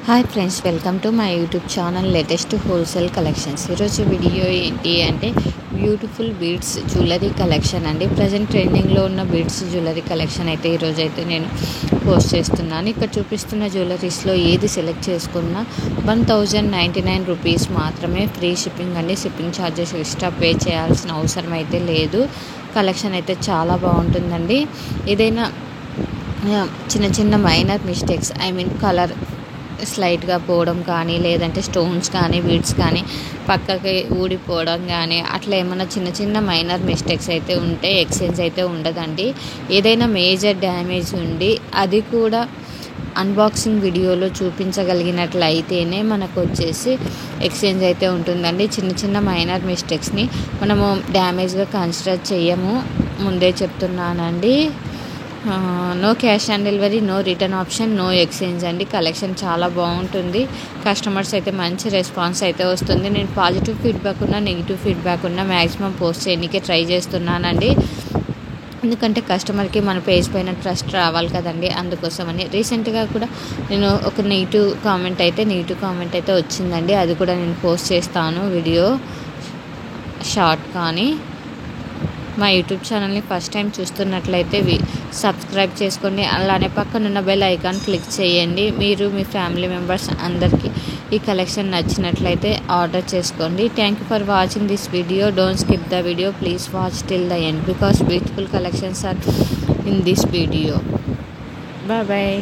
Hi friends, welcome to my YouTube channel latest wholesale collections. ఈరోజు video ఏంటి అంటే beautiful beads jewellery collection అండి. Present ట్రెండింగ్లో ఉన్న బీడ్స్ జ్యువెలరీ కలెక్షన్ అయితే ఈరోజు అయితే నేను పోస్ట్ చేస్తున్నాను. ఇక్కడ చూపిస్తున్న జ్యువెలరీస్లో ఏది సెలెక్ట్ చేసుకున్నా 1099 రూపీస్ మాత్రమే. ఫ్రీ షిప్పింగ్ అండి. షిప్పింగ్ ఛార్జెస్ ఎక్స్ట్రా పే చేయాల్సిన అవసరం అయితే లేదు. కలెక్షన్ అయితే చాలా బాగుంటుందండి. ఏదైనా చిన్న చిన్న మైనర్ మిస్టేక్స్, కలర్ స్లైట్గా పోవడం కానీ, లేదంటే స్టోన్స్ కానీ, బీడ్స్ కానీ పక్కకి ఊడిపోవడం కానీ, అట్లా ఏమైనా చిన్న చిన్న మైనర్ మిస్టేక్స్ అయితే ఉంటే ఎక్స్చేంజ్ అయితే ఉండదండి. ఏదైనా మేజర్ డ్యామేజ్ ఉండి అది కూడా అన్బాక్సింగ్ వీడియోలో చూపించగలిగినట్లయితేనే మనకు వచ్చేసి ఎక్స్చేంజ్ అయితే ఉంటుందండి. చిన్న చిన్న మైనర్ మిస్టేక్స్ని మనము డ్యామేజ్గా కన్సిడర్ చేయము, ముందే చెప్తున్నానండి. No cash on delivery, no return option, no exchange అండి. కలెక్షన్ చాలా బాగుంటుంది. కస్టమర్స్ అయితే మంచి రెస్పాన్స్ అయితే వస్తుంది. నేను పాజిటివ్ ఫీడ్బ్యాక్ ఉన్నా, నెగిటివ్ ఫీడ్బ్యాక్ ఉన్నా మ్యాక్సిమం పోస్ట్ చేయడానికే ట్రై చేస్తున్నానండి. ఎందుకంటే కస్టమర్కి మన పేజ్ పైన ట్రస్ట్ రావాలి కదండి, అందుకోసమని. రీసెంట్గా కూడా నేను ఒక నెగిటివ్ కామెంట్ అయితే వచ్చిందండి. అది కూడా నేను పోస్ట్ చేస్తాను వీడియో షార్ట్. కానీ మా యూట్యూబ్ ఛానల్ని ఫస్ట్ టైం చూస్తున్నట్లయితే సబ్స్క్రైబ్ చేసుకోండి. అలానే పక్కనున్న బెల్ ఐకాన్ క్లిక్ చేయండి. మీరు మీ ఫ్యామిలీ మెంబర్స్ అందరికీ ఈ కలెక్షన్ నచ్చినట్లయితే ఆర్డర్ చేసుకోండి. Thank you for watching this video. Don't skip the video. Please watch till the end because beautiful collections are in this video. Bye bye.